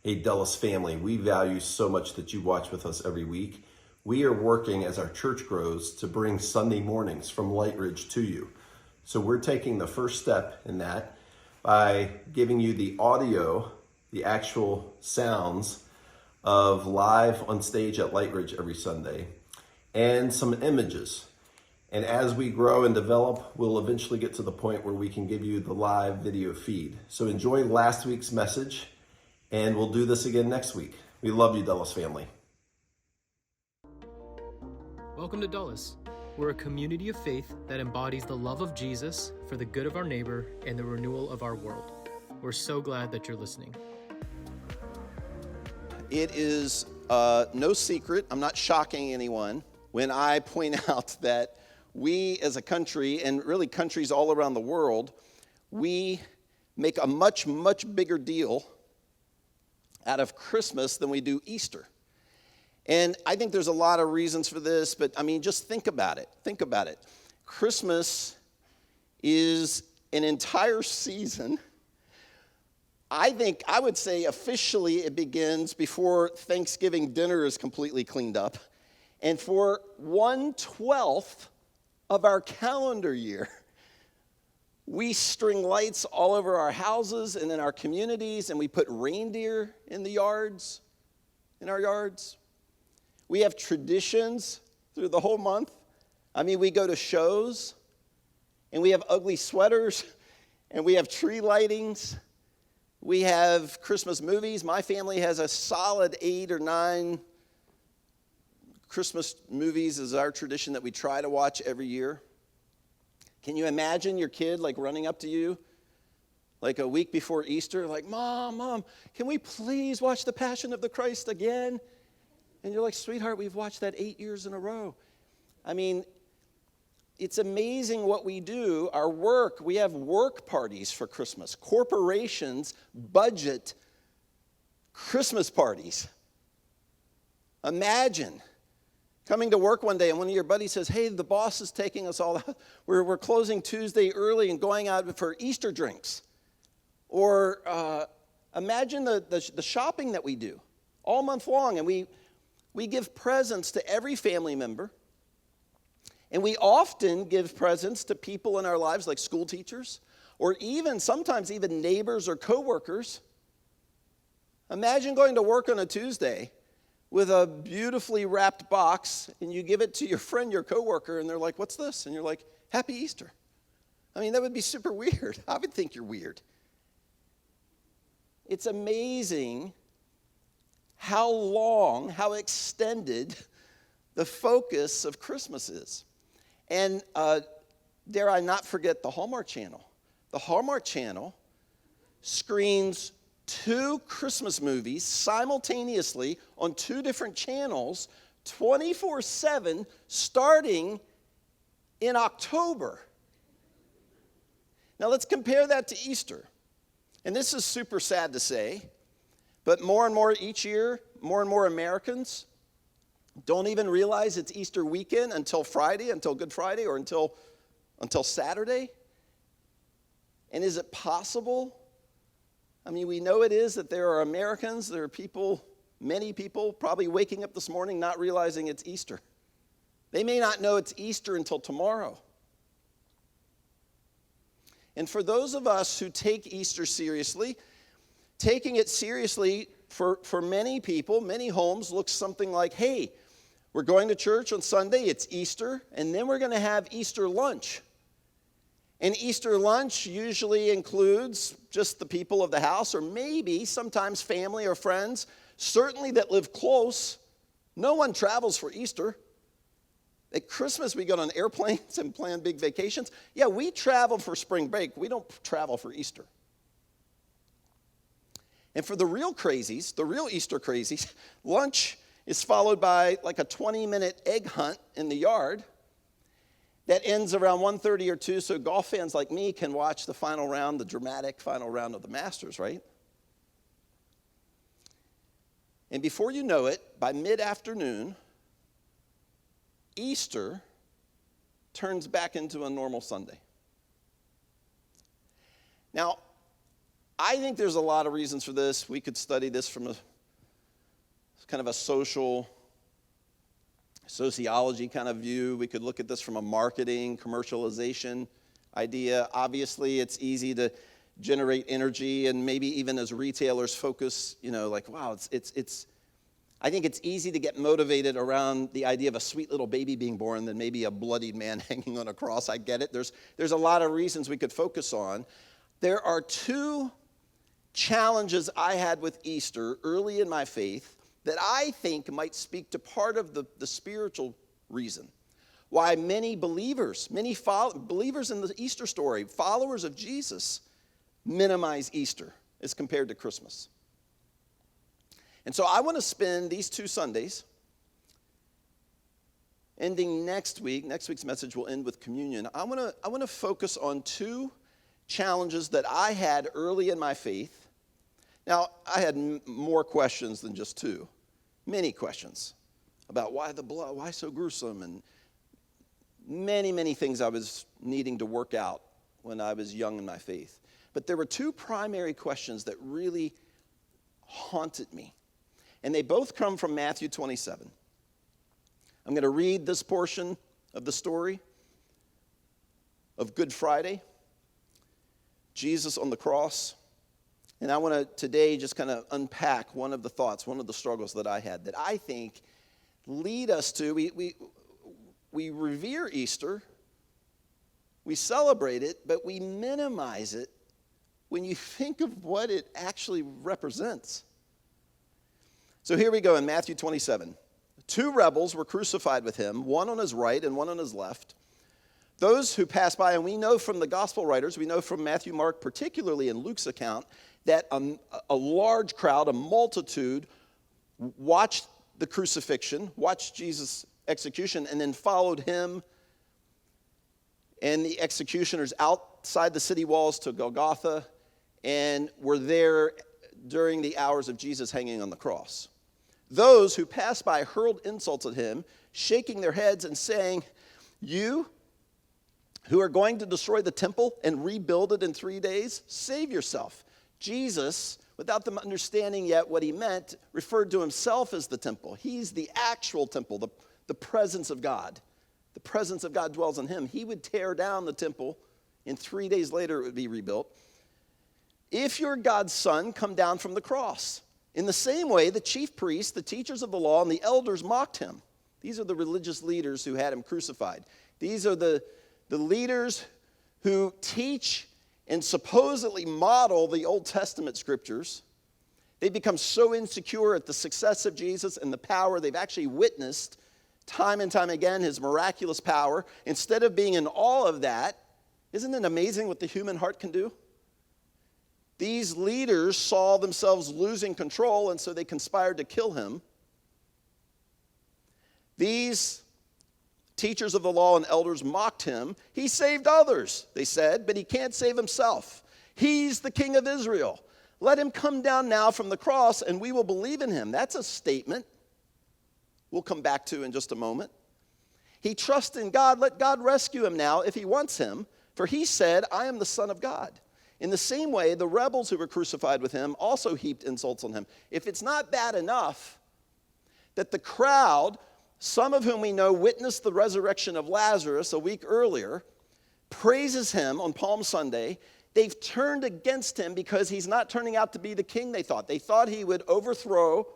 Hey, Dulles family, we value so much that you watch with us every week. We are working as our church grows to bring Sunday mornings from Lightridge to you. So we're taking the first step in that by giving you the audio, the actual sounds of live on stage at Lightridge every Sunday, and some images. And as we grow and develop, we'll eventually get to the point where we can give you the live video feed. So enjoy last week's message, and we'll do this again next week. We love you, Dulles family. Welcome to Dulles. We're a community of faith that embodies the love of Jesus for the good of our neighbor and the renewal of our world. We're so glad that you're listening. It is no secret, I'm not shocking anyone, when I point out that we as a country, and really countries all around the world, we make a much, much bigger deal out of Christmas than we do Easter. And I think there's a lot of reasons for this, but I mean, just think about it. Think about it. Christmas is an entire season. I would say officially it begins before Thanksgiving dinner is completely cleaned up. And for 1/12 of our calendar year, we string lights all over our houses and in our communities, and we put reindeer in our yards. We have traditions through the whole month. I mean, we go to shows, and we have ugly sweaters, and we have tree lightings. We have Christmas movies. My family has a solid 8 or 9 Christmas movies is our tradition that we try to watch every year. Can you imagine your kid like running up to you like a week before Easter, like, Mom, can we please watch The Passion of the Christ again? And you're like, sweetheart, we've watched that 8 years in a row. I mean, it's amazing what we do. Our work, we have work parties for Christmas. Corporations budget Christmas parties. Imagine coming to work one day and one of your buddies says, hey, the boss is taking us all out. We're closing Tuesday early and going out for Easter drinks. Or imagine the shopping that we do all month long. And we give presents to every family member. And we often give presents to people in our lives like school teachers or sometimes even neighbors or coworkers. Imagine going to work on a Tuesday with a beautifully wrapped box, and you give it to your friend, your coworker, and they're like, what's this? And you're like, Happy Easter. I mean, that would be super weird. I would think you're weird. It's amazing how extended the focus of Christmas is. And dare I not forget the Hallmark Channel. The Hallmark Channel screens 2 Christmas movies simultaneously on 2 different channels, 24/7, starting in October. Now let's compare that to Easter. And this is super sad to say, but more and more each year, more and more Americans don't even realize it's Easter weekend until Good Friday, or until Saturday. And is it possible? I mean, we know it is that there are Americans, there are people, many people probably waking up this morning not realizing it's Easter. They may not know it's Easter until tomorrow. And for those of us who take Easter seriously, taking it seriously for many people, many homes, looks something like, hey, we're going to church on Sunday, it's Easter, and then we're going to have Easter lunch. And Easter lunch usually includes just the people of the house, or maybe sometimes family or friends, certainly that live close. No one travels for Easter. At Christmas, we go on airplanes and plan big vacations. Yeah, we travel for spring break. We don't travel for Easter. And for the real crazies, the real Easter crazies, lunch is followed by like a 20-minute egg hunt in the yard that ends around 1:30 or 2, so golf fans like me can watch the final round, the dramatic final round of the Masters, right? And before you know it, by mid-afternoon, Easter turns back into a normal Sunday. Now, I think there's a lot of reasons for this. We could study this from a kind of a sociology kind of view. We could look at this from a marketing, commercialization idea. Obviously, it's easy to generate energy, and maybe even as retailers focus, like, wow, I think it's easy to get motivated around the idea of a sweet little baby being born than maybe a bloodied man hanging on a cross. I get it. There's a lot of reasons we could focus on. There are two challenges I had with Easter early in my faith that I think might speak to part of the spiritual reason why many believers in the Easter story, followers of Jesus, minimize Easter as compared to Christmas. And so I want to spend these 2 Sundays, ending next week's message will end with communion. I want to focus on 2 challenges that I had early in my faith. Now, I had more questions than just 2. Many questions about why the blood, why so gruesome, and many, many things I was needing to work out when I was young in my faith. But there were 2 primary questions that really haunted me. And they both come from Matthew 27. I'm going to read this portion of the story of Good Friday, Jesus on the cross. And I want to today just kind of unpack one of the thoughts, one of the struggles that I had that I think lead us to, we revere Easter, we celebrate it, but we minimize it when you think of what it actually represents. So here we go in Matthew 27. 2 rebels were crucified with him, one on his right and one on his left. Those who passed by, and we know from the gospel writers, we know from Matthew, Mark, particularly in Luke's account, that a large crowd, a multitude, watched the crucifixion, watched Jesus' execution, and then followed him and the executioners outside the city walls to Golgotha, and were there during the hours of Jesus hanging on the cross. Those who passed by hurled insults at him, shaking their heads and saying, "You who are going to destroy the temple and rebuild it in 3 days, save yourself." Jesus, without them understanding yet what he meant, referred to himself as the temple. He's the actual temple, the presence of God. The presence of God dwells in him. He would tear down the temple, and 3 days later it would be rebuilt. "If you're God's son, come down from the cross." In the same way, the chief priests, the teachers of the law, and the elders mocked him. These are the religious leaders who had him crucified. These are the leaders who teach and supposedly model the Old Testament scriptures. They become so insecure at the success of Jesus and the power they've actually witnessed time and time again, his miraculous power. Instead of being in awe of that, isn't it amazing what the human heart can do? These leaders saw themselves losing control, and so they conspired to kill him. These teachers of the law and elders mocked him. "He saved others," they said, "but he can't save himself. He's the King of Israel. Let him come down now from the cross, and we will believe in him." That's a statement we'll come back to in just a moment. "He trusts in God. Let God rescue him now if he wants him, for he said, 'I am the Son of God.'" In the same way, the rebels who were crucified with him also heaped insults on him. If it's not bad enough that the crowd, some of whom we know witnessed the resurrection of Lazarus a week earlier, praises him on Palm Sunday, they've turned against him because he's not turning out to be the king they thought. They thought he would overthrow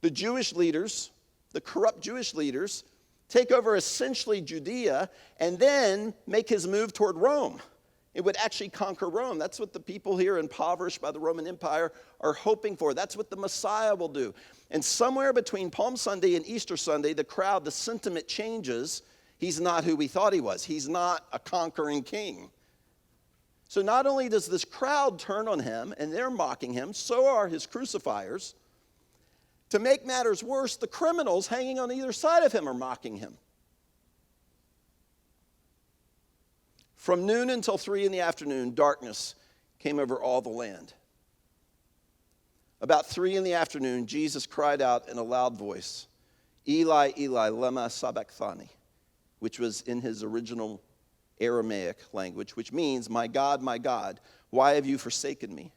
the Jewish leaders, the corrupt Jewish leaders, take over essentially Judea, and then make his move toward Rome. It would actually conquer Rome. That's what the people here impoverished by the Roman Empire are hoping for. That's what the Messiah will do. And somewhere between Palm Sunday and Easter Sunday, the sentiment changes. He's not who we thought he was. He's not a conquering king. So not only does this crowd turn on him, and they're mocking him, so are his crucifiers. To make matters worse, the criminals hanging on either side of him are mocking him. From noon until 3 in the afternoon, darkness came over all the land. About 3 in the afternoon, Jesus cried out in a loud voice, "Eli, Eli, lema sabachthani," which was in his original Aramaic language, which means, my God, why have you forsaken me?"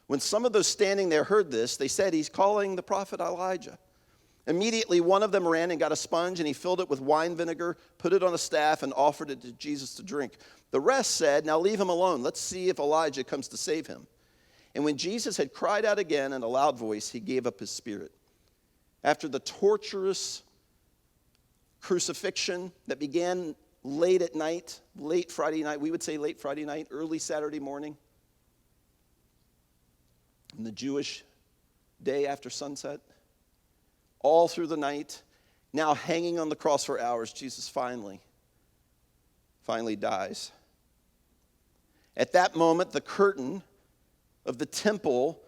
When some of those standing there heard this, they said, "He's calling the prophet Elijah." Immediately, one of them ran and got a sponge, and he filled it with wine vinegar, put it on a staff, and offered it to Jesus to drink. The rest said, "Now leave him alone. Let's see if Elijah comes to save him." And when Jesus had cried out again in a loud voice, he gave up his spirit. After the torturous crucifixion that began late at night, late Friday night, we would say late Friday night, early Saturday morning, in the Jewish day after sunset, all through the night, now hanging on the cross for hours, Jesus finally dies. At that moment, the curtain of the temple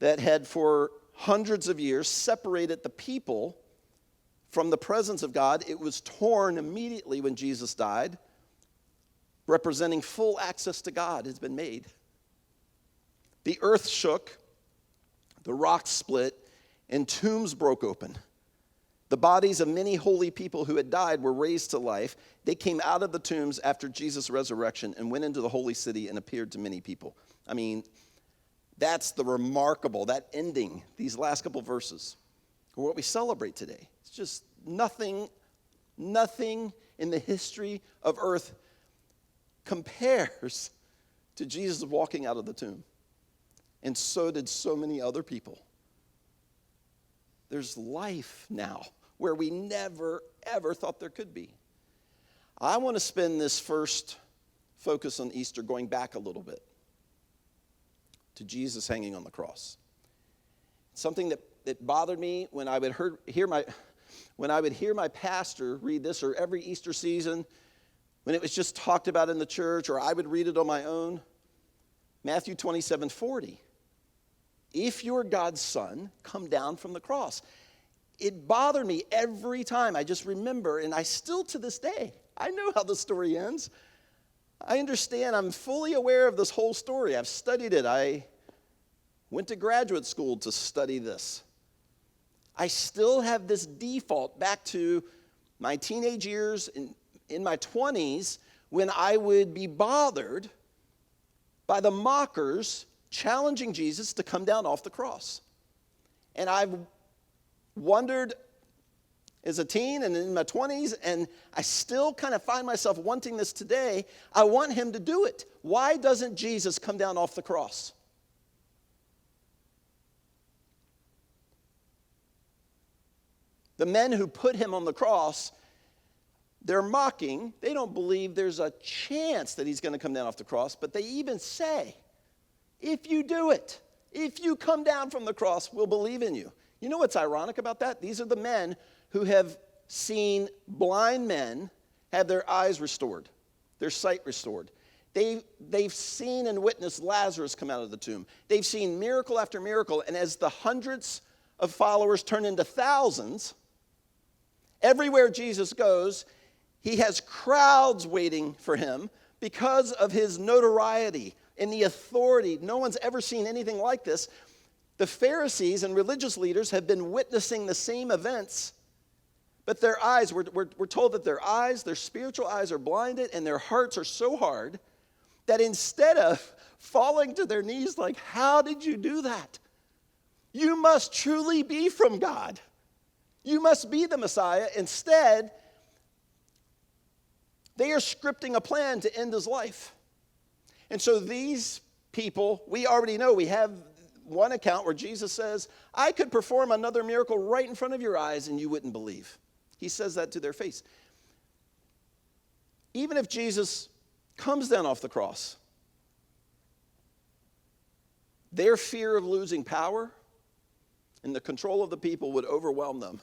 that had for hundreds of years separated the people from the presence of God, it was torn immediately when Jesus died, representing full access to God has been made. The earth shook, the rocks split, and tombs broke open. The bodies of many holy people who had died were raised to life. They came out of the tombs after Jesus' resurrection and went into the holy city and appeared to many people. I mean, that's the remarkable, that ending, these last couple verses, are what we celebrate today. It's just nothing in the history of earth compares to Jesus walking out of the tomb. And so did so many other people. There's life now where we never, ever thought there could be. I want to spend this first focus on Easter going back a little bit to Jesus hanging on the cross. Something that bothered me when I would hear my pastor read this, or every Easter season, when it was just talked about in the church, or I would read it on my own. Matthew 27:40. If you're God's son, come down from the cross. It bothered me every time. I just remember, and I still to this day, I know how the story ends. I understand. I'm fully aware of this whole story. I've studied it. I went to graduate school to study this. I still have this default back to my teenage years, in my 20s, when I would be bothered by the mockers challenging Jesus to come down off the cross. And I've wondered as a teen and in my 20s, and I still kind of find myself wanting this today. I want him to do it. Why doesn't Jesus come down off the cross? The men who put him on the cross, they're mocking. They don't believe there's a chance that he's going to come down off the cross, but they even say, if you do it, if you come down from the cross, we'll believe in you. You know what's ironic about that? These are the men who have seen blind men have their eyes restored, their sight restored. They've seen and witnessed Lazarus come out of the tomb. They've seen miracle after miracle, and as the hundreds of followers turn into thousands, everywhere Jesus goes, he has crowds waiting for him because of his notoriety and the authority. No one's ever seen anything like this. The Pharisees and religious leaders have been witnessing the same events, but their eyes, we're told that their eyes, their spiritual eyes are blinded, and their hearts are so hard that instead of falling to their knees like, how did you do that? You must truly be from God. You must be the Messiah. Instead, they are scripting a plan to end his life. And so these people, we already know, we have one account where Jesus says, I could perform another miracle right in front of your eyes and you wouldn't believe. He says that to their face. Even if Jesus comes down off the cross, their fear of losing power and the control of the people would overwhelm them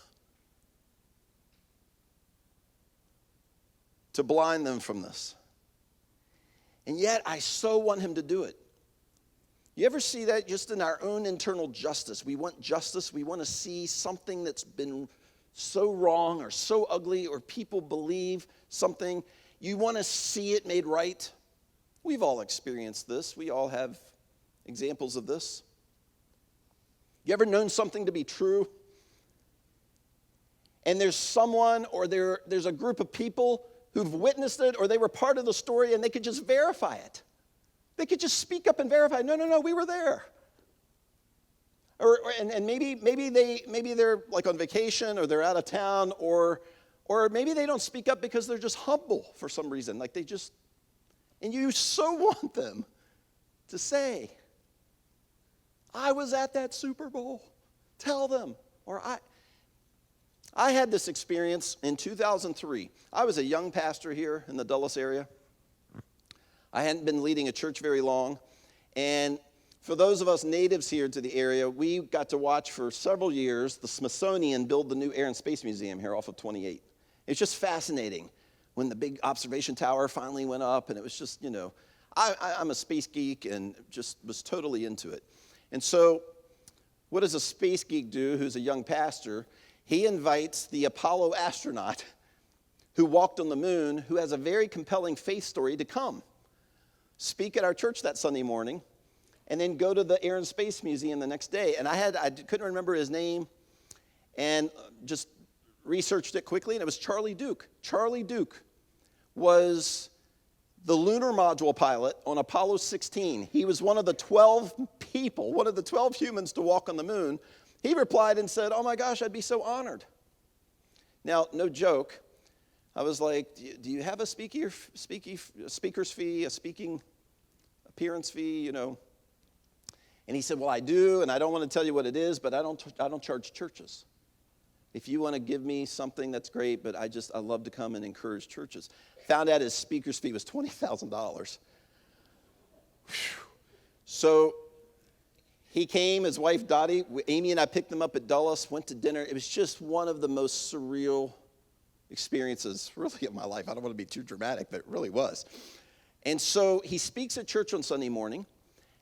to blind them from this. And yet, I so want him to do it. You ever see that just in our own internal justice? We want justice. We want to see something that's been so wrong or so ugly, or people believe something. You want to see it made right. We've all experienced this. We all have examples of this. You ever known something to be true? And there's someone or there's a group of people who've witnessed it or they were part of the story and they could just verify it. They could just speak up and verify, no, we were there. And maybe they're like on vacation or they're out of town or maybe they don't speak up because they're just humble for some reason. Like and you so want them to say, I was at that Super Bowl. Tell them. Or I had this experience in 2003. I was a young pastor here in the Dulles area. I hadn't been leading a church very long. And for those of us natives here to the area, we got to watch for several years the Smithsonian build the new Air and Space Museum here off of 28. It's just fascinating when the big observation tower finally went up. And it was just, I'm a space geek and just was totally into it. And so what does a space geek do who's a young pastor? He invites the Apollo astronaut who walked on the moon, who has a very compelling faith story, to come speak at our church that Sunday morning, and then go to the Air and Space Museum the next day. And I couldn't remember his name, and just researched it quickly, and it was Charlie Duke. Charlie Duke was the lunar module pilot on Apollo 16. He was one of the 12 people, one of the 12 humans to walk on the moon. He replied and said, oh my gosh, I'd be so honored. Now, no joke, I was like, do you have a speaker's fee, a speaking appearance fee, And he said, well, I do, and I don't want to tell you what it is, but I don't charge churches. If you want to give me something, that's great, but I love to come and encourage churches. Found out his speaker's fee was $20,000. So he came, his wife Dottie, Amy and I picked them up at Dulles, went to dinner. It was just one of the most surreal experiences, really, of my life. I don't want to be too dramatic, but it really was. And so he speaks at church on Sunday morning,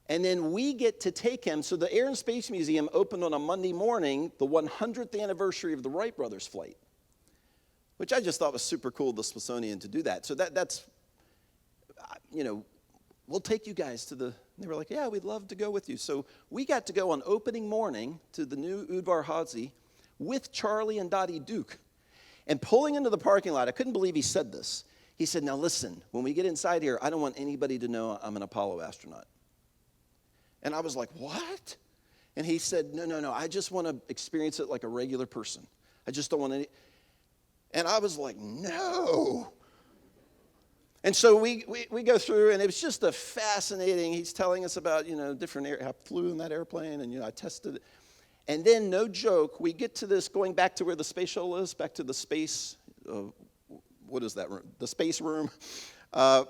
and then we get to take him. So the Air and Space Museum opened on a Monday morning, the 100th anniversary of the Wright brothers flight, which I just thought was super cool of the Smithsonian to do that. So that's, we'll take you guys to they were like, yeah, we'd love to go with you. So we got to go on opening morning to the new Udvar Hazy with Charlie and Dottie Duke. And pulling into the parking lot, I couldn't believe he said this. He said, now listen, when we get inside here, I don't want anybody to know I'm an Apollo astronaut. And I was like, what? And he said, no, I just want to experience it like a regular person. I just don't want any. And I was like, no. And so we go through, and it was just he's telling us about, different I flew in that airplane, and, I tested it. And then, no joke, we get to this, going back to where the space shuttle is, back to the space, what is that room? The space room. To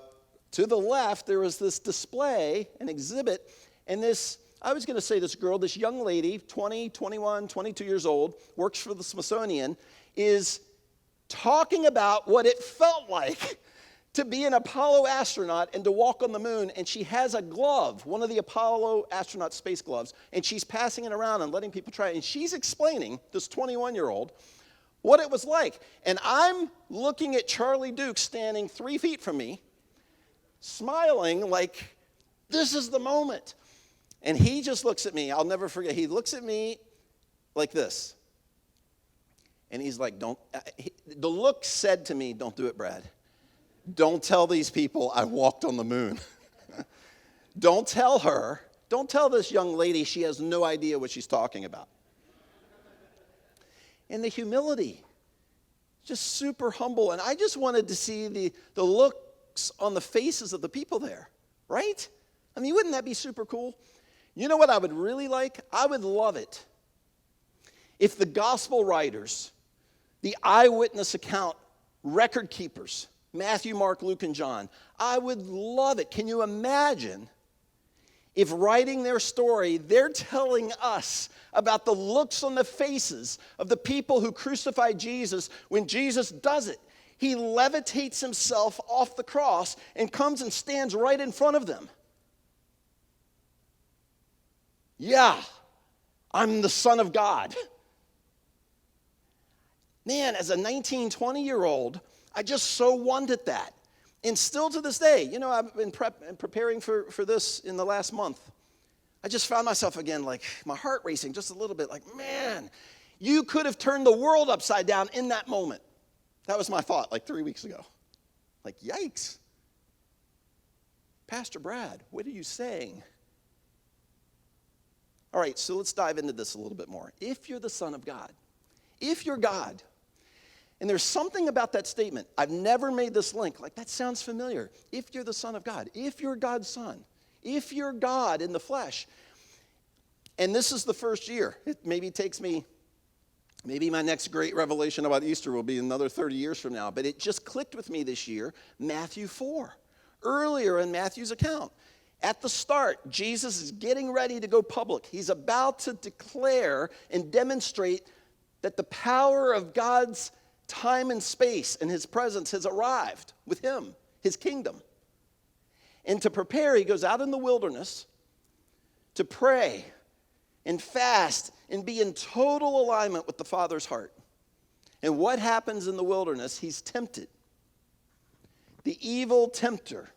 the left, there was this display, an exhibit, and this girl, this young lady, 20, 21, 22 years old, works for the Smithsonian, is talking about what it felt like to be an Apollo astronaut and to walk on the moon, and she has a glove, one of the Apollo astronaut space gloves, and she's passing it around and letting people try it, and she's explaining, this 21-year-old, what it was like. And I'm looking at Charlie Duke standing 3 feet from me, smiling like, this is the moment. And he just looks at me, I'll never forget, he looks at me like this. And he's like, the look said to me, don't do it, Brad. Don't tell these people I walked on the moon. Don't tell this young lady she has no idea what she's talking about. And the humility, just super humble. And I just wanted to see the looks on the faces of the people there, right? I mean, wouldn't that be super cool? You know what I would really like? I would love it if the gospel writers, the eyewitness account record keepers, Matthew, Mark, Luke, and John, I would love it. Can you imagine if writing their story, they're telling us about the looks on the faces of the people who crucified Jesus when Jesus does it? He levitates himself off the cross and comes and stands right in front of them. Yeah, I'm the Son of God. Man, as a 19, 20-year-old, I just so wanted that. And still to this day, I've been preparing for this in the last month. I just found myself again, like my heart racing just a little bit, like, man, you could have turned the world upside down in that moment. That was my thought like 3 weeks ago. Like, yikes. Pastor Brad, what are you saying? All right, so let's dive into this a little bit more. If you're the Son of God, if you're God, and there's something about that statement, I've never made this link, like that sounds familiar. If you're the Son of God, if you're God's Son, if you're God in the flesh, and this is the first year, it maybe takes me, maybe my next great revelation about Easter will be another 30 years from now, but it just clicked with me this year, Matthew 4. Earlier in Matthew's account, at the start, Jesus is getting ready to go public. He's about to declare and demonstrate that the power of God's time and space and his presence has arrived with him, his kingdom. And to prepare, he goes out in the wilderness to pray and fast and be in total alignment with the Father's heart. And what happens in the wilderness? He's tempted. The evil tempter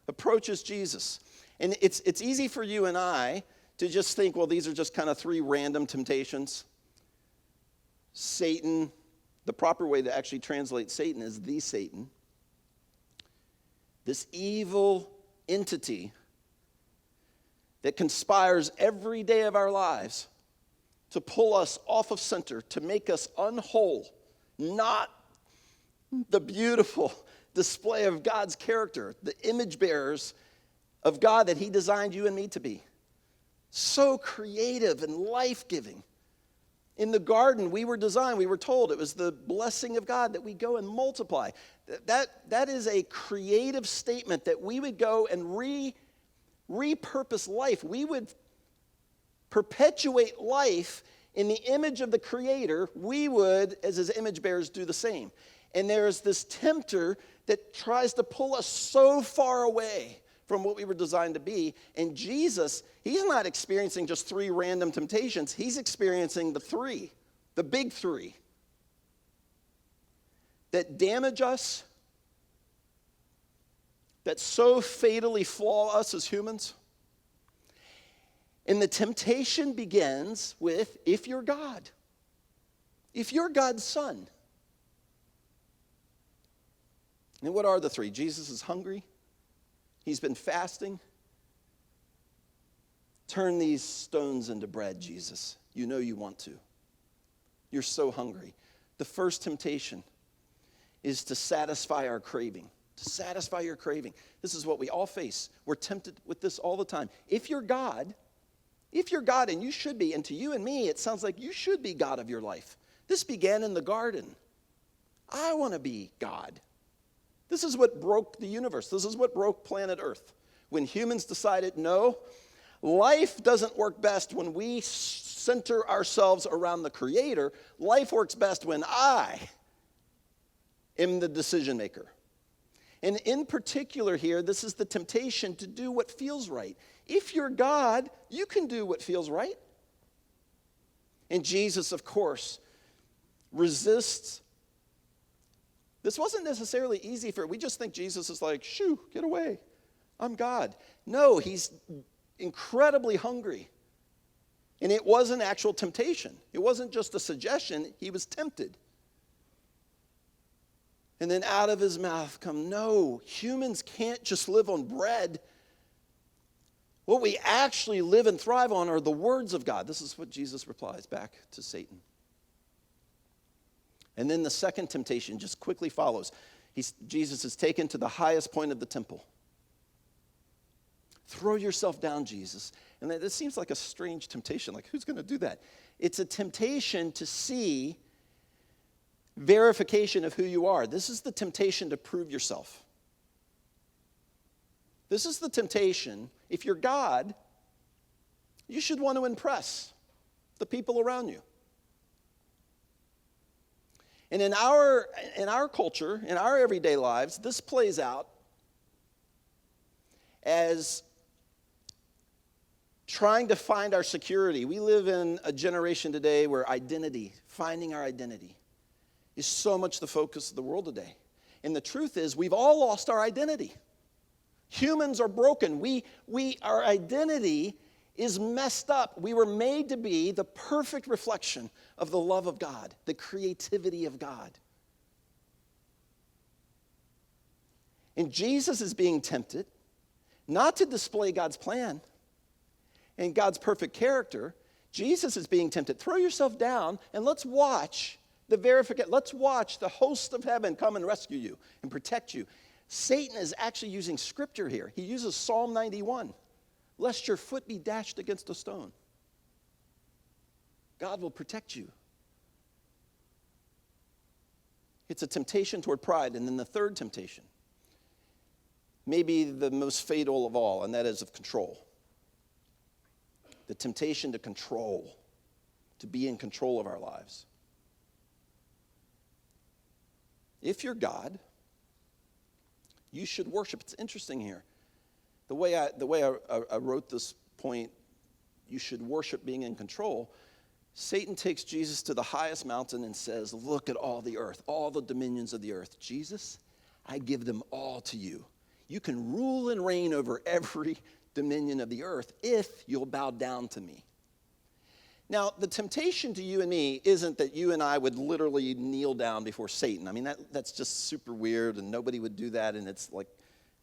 approaches Jesus. And it's easy for you and I to just think, well, these are just kind of three random temptations. Satan, the proper way to actually translate Satan is the Satan. This evil entity that conspires every day of our lives to pull us off of center, to make us unwhole, not the beautiful display of God's character, the image bearers of God that he designed you and me to be. So creative and life-giving. In the garden, we were designed, we were told it was the blessing of God that we go and multiply. That is a creative statement that we would go and repurpose life. We would perpetuate life in the image of the Creator. We would, as his image bearers, do the same. And there's this tempter that tries to pull us so far away from what we were designed to be. And Jesus, he's not experiencing just three random temptations. He's experiencing the big three, that damage us, that so fatally flaw us as humans. And the temptation begins with, if you're God, if you're God's Son. And what are the three? Jesus is hungry. He's been fasting. Turn these stones into bread, Jesus. You know you want to. You're so hungry. The first temptation is to satisfy our craving. To satisfy your craving. This is what we all face. We're tempted with this all the time. If you're God, and you should be, and to you and me, it sounds like you should be God of your life. This began in the garden. I want to be God. This is what broke the universe. This is what broke planet Earth. When humans decided, no, life doesn't work best when we center ourselves around the Creator. Life works best when I am the decision maker. And in particular here, this is the temptation to do what feels right. If you're God, you can do what feels right. And Jesus, of course, resists. This wasn't necessarily easy for, we just think Jesus is like, shoo, get away. I'm God. No, he's incredibly hungry. And it was an actual temptation. It wasn't just a suggestion. He was tempted. And then out of his mouth come, no, humans can't just live on bread. What we actually live and thrive on are the words of God. This is what Jesus replies back to Satan. And then the second temptation just quickly follows. Jesus is taken to the highest point of the temple. Throw yourself down, Jesus. And this seems like a strange temptation. Like, who's going to do that? It's a temptation to see verification of who you are. This is the temptation to prove yourself. This is the temptation. If you're God, you should want to impress the people around you. And in our culture, in our everyday lives, this plays out as trying to find our security. We live in a generation today where identity, finding our identity, is so much the focus of the world today. And the truth is, we've all lost our identity. Humans are broken. Our identity is messed up. We were made to be the perfect reflection of the love of God, the creativity of God. And Jesus is being tempted not to display God's plan and God's perfect character. Jesus is being tempted. Throw yourself down and let's watch let's watch the host of heaven come and rescue you and protect you. Satan is actually using scripture here. He uses Psalm 91. Lest your foot be dashed against a stone. God will protect you. It's a temptation toward pride. And then the third temptation, maybe the most fatal of all, and that is of control. The temptation to control, to be in control of our lives. If you're God, you should worship. It's interesting here. The way I wrote this point, you should worship being in control. Satan takes Jesus to the highest mountain and says, look at all the earth, all the dominions of the earth. Jesus, I give them all to you. You can rule and reign over every dominion of the earth if you'll bow down to me. Now, the temptation to you and me isn't that you and I would literally kneel down before Satan. I mean, that's just super weird, and nobody would do that, and it's like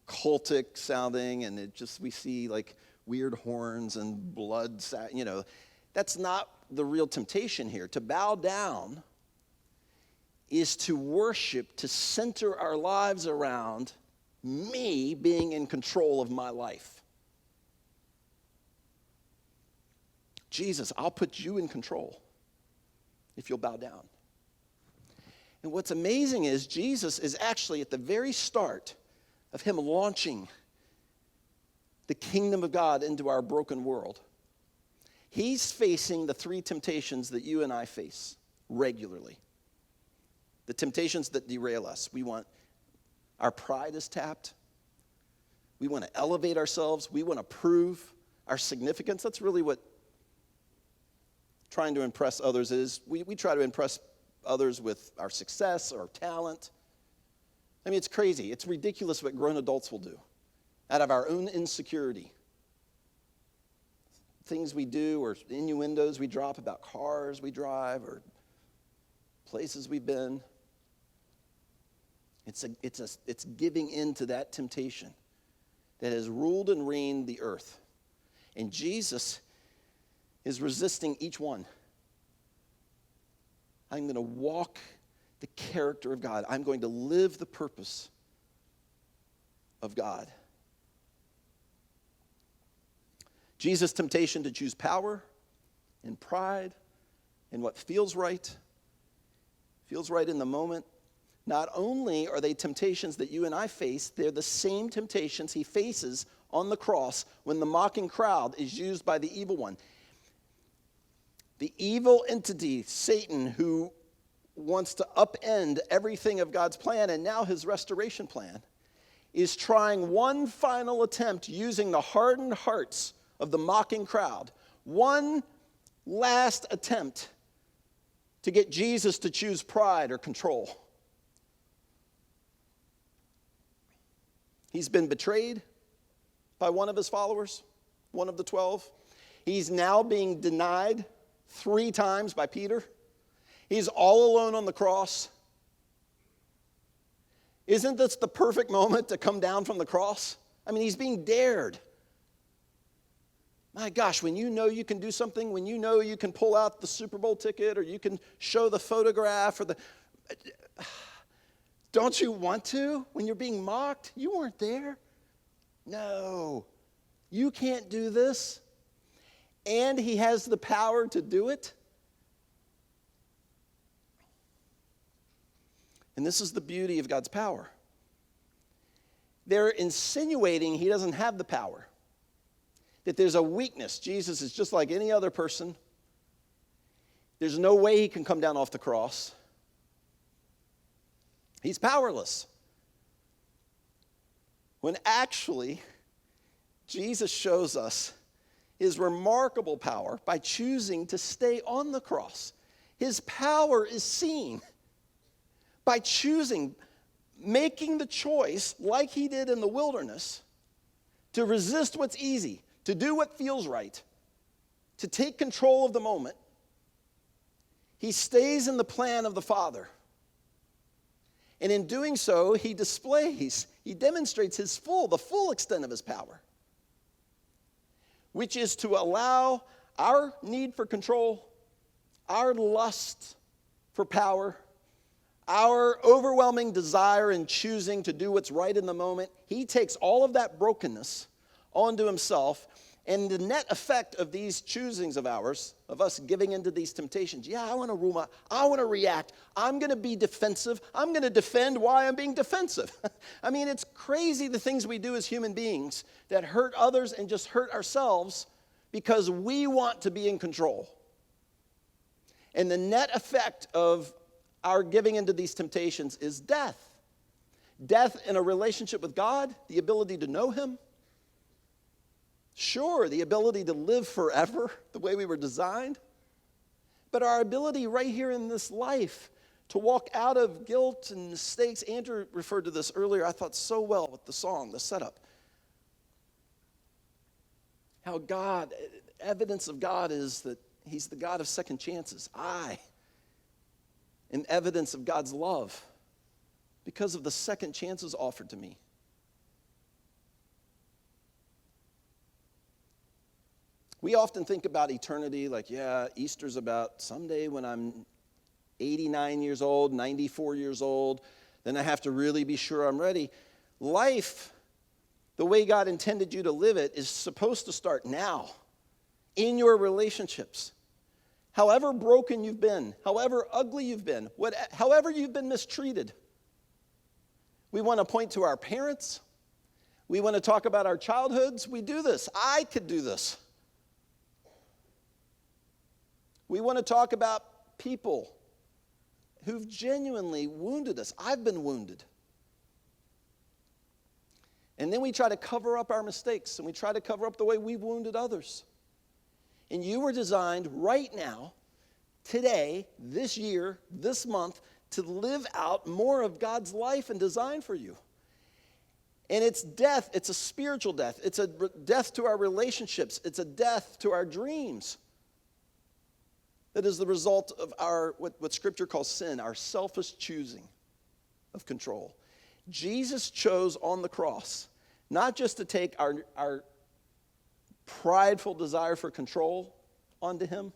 cultic sounding, and we see like weird horns and blood, That's not the real temptation here. To bow down is to worship, to center our lives around me being in control of my life. Jesus, I'll put you in control if you'll bow down. And what's amazing is Jesus is actually at the very start of him launching the kingdom of God into our broken world. He's facing the three temptations that you and I face regularly. The temptations that derail us. Our pride is tapped. We want to elevate ourselves. We want to prove our significance. That's really what trying to impress others is. We try to impress others with our success or talent. I mean, it's crazy. It's ridiculous what grown adults will do out of our own insecurity. Things we do or innuendos we drop about cars we drive or places we've been. It's giving in to that temptation that has ruled and reigned the earth. And Jesus is resisting each one. I'm going to walk the character of God. I'm going to live the purpose of God. Jesus' temptation to choose power and pride and what feels right in the moment. Not only are they temptations that you and I face, they're the same temptations he faces on the cross when the mocking crowd is used by the evil one. The evil entity, Satan, who wants to upend everything of God's plan and now his restoration plan, is trying one final attempt using the hardened hearts of the mocking crowd. One last attempt to get Jesus to choose pride or control. He's been betrayed by one of his followers, one of the 12. He's now being denied 3 times by Peter. He's all alone on the cross. Isn't this the perfect moment to come down from the cross? I mean, he's being dared. My gosh, when you know you can do something, when you know you can pull out the Super Bowl ticket or you can show the photograph or don't you want to when you're being mocked? You weren't there. No, you can't do this. And he has the power to do it. And this is the beauty of God's power. They're insinuating he doesn't have the power, that there's a weakness. Jesus is just like any other person. There's no way he can come down off the cross. He's powerless. When actually, Jesus shows us his remarkable power by choosing to stay on the cross. His power is seen by choosing, making the choice, like he did in the wilderness, to resist what's easy, to do what feels right, to take control of the moment. He stays in the plan of the Father. And in doing so, he demonstrates the full extent of his power, which is to allow our need for control, our lust for power, our overwhelming desire in choosing to do what's right in the moment. He takes all of that brokenness onto himself, and the net effect of these choosings of ours, of us giving into these temptations, I want to rule I want to react, I'm going to be defensive, I'm going to defend why I'm being defensive. I mean, it's crazy the things we do as human beings that hurt others and just hurt ourselves because we want to be in control. And the net effect of our giving into these temptations is death. Death in a relationship with God, the ability to know him. Sure, the ability to live forever the way we were designed. But our ability right here in this life to walk out of guilt and mistakes. Andrew referred to this earlier, I thought so well with the song, the setup. How God, evidence of God is that he's the God of second chances. And evidence of God's love because of the second chances offered to me. We often think about eternity like, Easter's about someday when I'm 89 years old, 94 years old, then I have to really be sure I'm ready. Life, the way God intended you to live it, is supposed to start now in your relationships. However broken you've been, however ugly you've been, however you've been mistreated. We want to point to our parents. We want to talk about our childhoods. We do this. I could do this. We want to talk about people who've genuinely wounded us. I've been wounded. And then we try to cover up our mistakes, and we try to cover up the way we've wounded others. And you were designed right now, today, this year, this month, to live out more of God's life and design for you. And it's death. It's a spiritual death. It's a death to our relationships. It's a death to our dreams. That is the result of our what Scripture calls sin, our selfish choosing of control. Jesus chose on the cross not just to take our prideful desire for control onto him,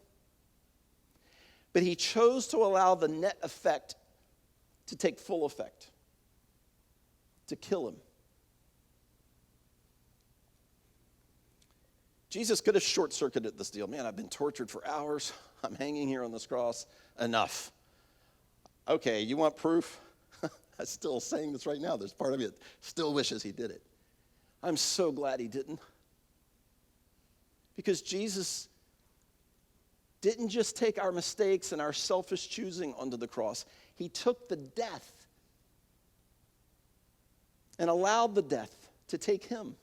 but he chose to allow the net effect to take full effect, to kill him. Jesus could have short-circuited this deal. Man, I've been tortured for hours. I'm hanging here on this cross. Enough. Okay, you want proof? I'm still saying this right now. There's part of me that still wishes he did it. I'm so glad he didn't. Because Jesus didn't just take our mistakes and our selfish choosing onto the cross. He took the death and allowed the death to take him.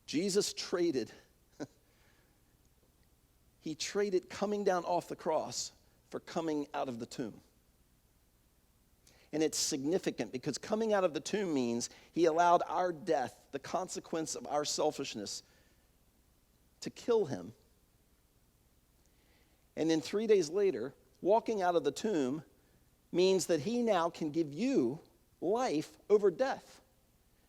Jesus traded coming down off the cross for coming out of the tomb. And it's significant because coming out of the tomb means he allowed our death, the consequence of our selfishness, to kill him. And then 3 days later, walking out of the tomb means that he now can give you life over death.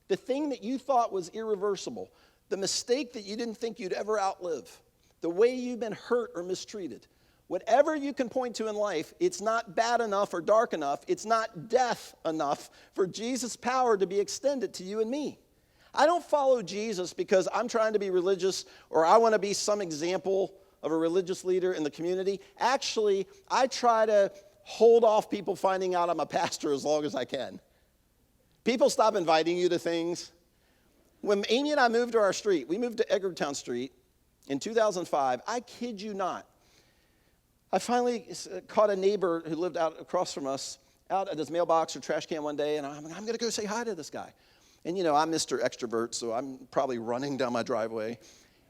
The thing that you thought was irreversible, the mistake that you didn't think you'd ever outlive, the way you've been hurt or mistreated, whatever you can point to in life, it's not bad enough or dark enough, it's not death enough for Jesus' power to be extended to you and me. I don't follow Jesus because I'm trying to be religious or I want to be some example of a religious leader in the community. Actually, I try to hold off people finding out I'm a pastor as long as I can. People stop inviting you to things. When Amy and I moved to our street, we moved to Edgartown Street in 2005. I kid you not. I finally caught a neighbor who lived out across from us out at his mailbox or trash can one day, and I'm going to go say hi to this guy. And, I'm Mr. Extrovert, so I'm probably running down my driveway.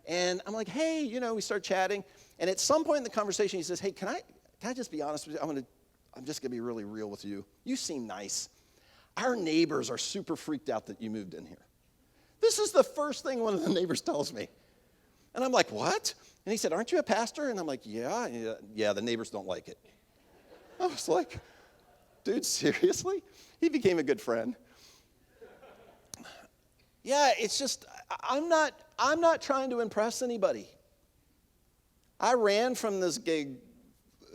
And I'm like, hey, we start chatting. And at some point in the conversation, he says, hey, can I just be honest with you? I'm just going to be really real with you. You seem nice. Our neighbors are super freaked out that you moved in here. This is the first thing one of the neighbors tells me. And I'm like, what? And he said, aren't you a pastor? And I'm like, yeah, the neighbors don't like it. I was like, dude, seriously? He became a good friend. Yeah, it's just, I'm not trying to impress anybody. I ran from this gig,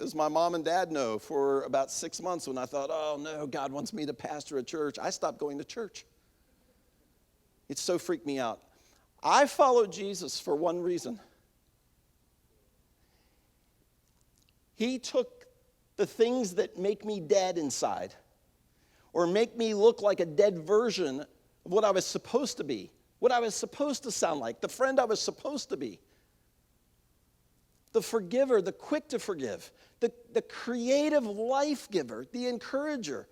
as my mom and dad know, for about 6 months when I thought, oh no, God wants me to pastor a church. I stopped going to church. It so freaked me out. I followed Jesus for one reason. He took the things that make me dead inside, or make me look like a dead version of what I was supposed to be, what I was supposed to sound like, the friend I was supposed to be. The forgiver, the quick to forgive, the creative life giver, the encourager.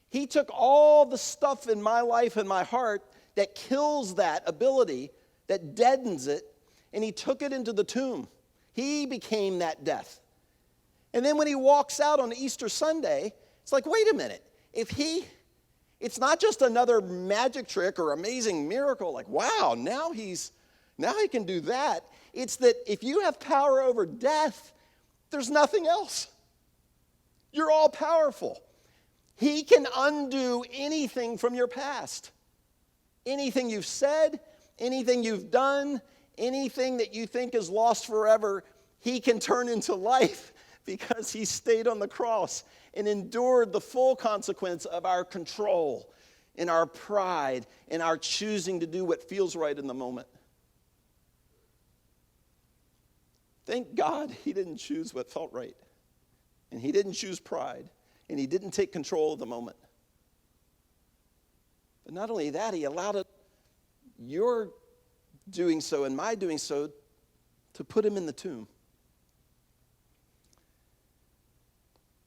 He took all the stuff in my life and my heart that kills that ability, that deadens it, and he took it into the tomb. He became that death. And then when he walks out on Easter Sunday, it's like, wait a minute. It's not just another magic trick or amazing miracle, like, wow, now he can do that. It's that if you have power over death, there's nothing else. You're all powerful. He can undo anything from your past. Anything you've said, anything you've done, anything that you think is lost forever, he can turn into life because he stayed on the cross and endured the full consequence of our control and our pride and our choosing to do what feels right in the moment. Thank God he didn't choose what felt right. And he didn't choose pride. And he didn't take control of the moment. But not only that, he allowed your doing so and my doing so to put him in the tomb.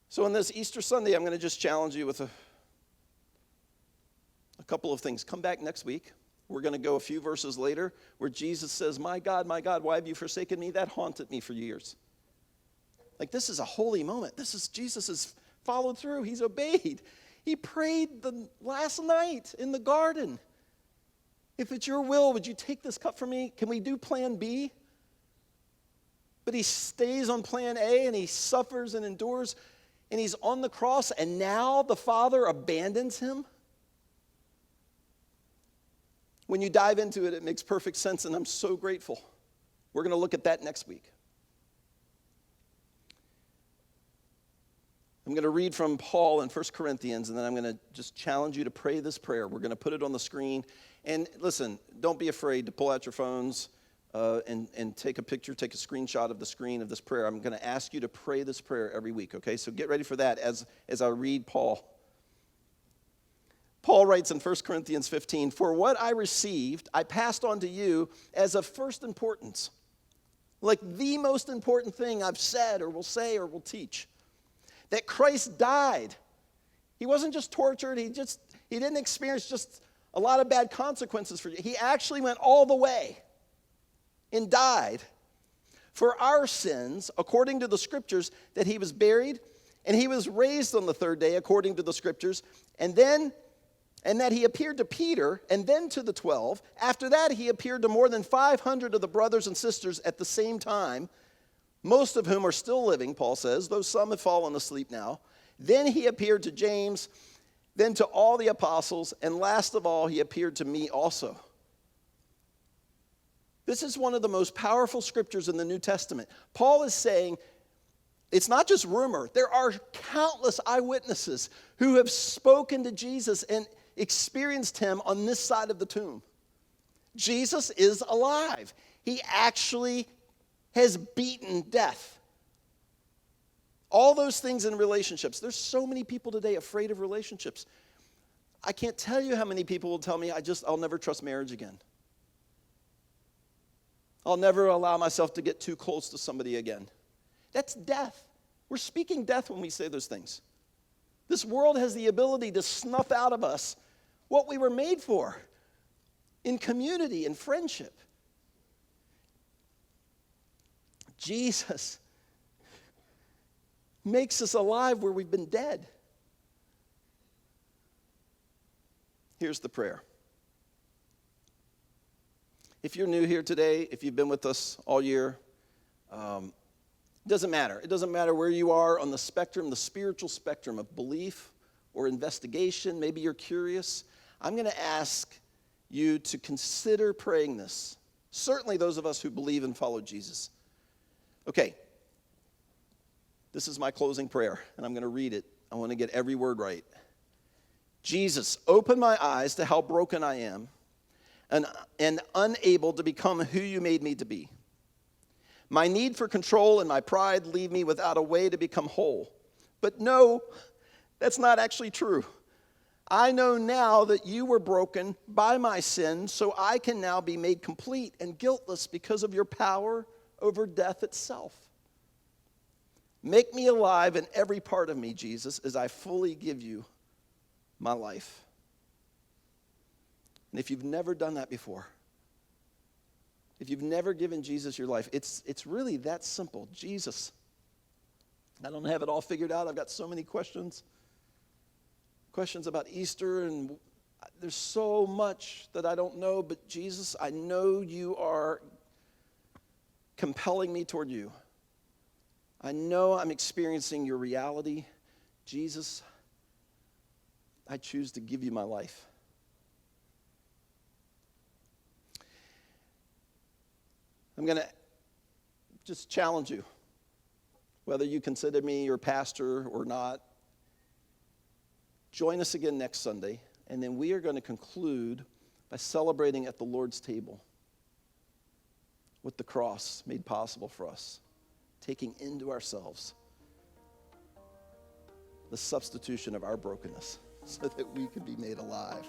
So on this Easter Sunday, I'm going to just challenge you with a couple of things. Come back next week. We're going to go a few verses later where Jesus says, my God, why have you forsaken me? That haunted me for years. Like, this is a holy moment. Jesus has followed through. He's obeyed. He prayed the last night in the garden. If it's your will, would you take this cup from me? Can we do plan B? But he stays on plan A and he suffers and endures and he's on the cross and now the Father abandons him. When you dive into it, it makes perfect sense, and I'm so grateful. We're going to look at that next week. I'm going to read from Paul in 1 Corinthians, and then I'm going to just challenge you to pray this prayer. We're going to put it on the screen. And listen, don't be afraid to pull out your phones and take a picture, take a screenshot of the screen of this prayer. I'm going to ask you to pray this prayer every week, okay? So get ready for that as I read Paul. Paul writes in 1 Corinthians 15, for what I received, I passed on to you as of first importance. Like the most important thing I've said or will say or will teach. That Christ died. He wasn't just tortured. He didn't experience just a lot of bad consequences for you. He actually went all the way and died for our sins according to the scriptures, that he was buried and he was raised on the third day according to the scriptures, and that he appeared to Peter and then to the 12. After that, he appeared to more than 500 of the brothers and sisters at the same time, most of whom are still living, Paul says, though some have fallen asleep now. Then he appeared to James, then to all the apostles, and last of all, he appeared to me also. This is one of the most powerful scriptures in the New Testament. Paul is saying, it's not just rumor. There are countless eyewitnesses who have spoken to Jesus and experienced him on this side of the tomb. Jesus is alive. He actually has beaten death. All those things in relationships. There's so many people today afraid of relationships. I can't tell you how many people will tell me, I'll never trust marriage again. I'll never allow myself to get too close to somebody again. That's death. We're speaking death when we say those things. This world has the ability to snuff out of us what we were made for in community and friendship. Jesus makes us alive where we've been dead. Here's the prayer. If you're new here today, if you've been with us all year, It doesn't matter. It doesn't matter where you are on the spectrum, the spiritual spectrum of belief or investigation. Maybe you're curious. I'm going to ask you to consider praying this. Certainly those of us who believe and follow Jesus. Okay. This is my closing prayer, and I'm going to read it. I want to get every word right. Jesus, open my eyes to how broken I am and unable to become who you made me to be. My need for control and my pride leave me without a way to become whole. But no, that's not actually true. I know now that you were broken by my sin, so I can now be made complete and guiltless because of your power over death itself. Make me alive in every part of me, Jesus, as I fully give you my life. And if you've never done that before, if you've never given Jesus your life, it's really that simple. Jesus, I don't have it all figured out. I've got so many questions about Easter, and there's so much that I don't know, but Jesus, I know you are compelling me toward you. I know I'm experiencing your reality. Jesus, I choose to give you my life. I'm going to just challenge you, whether you consider me your pastor or not. Join us again next Sunday, and then we are going to conclude by celebrating at the Lord's table with the cross made possible for us, taking into ourselves the substitution of our brokenness so that we could be made alive.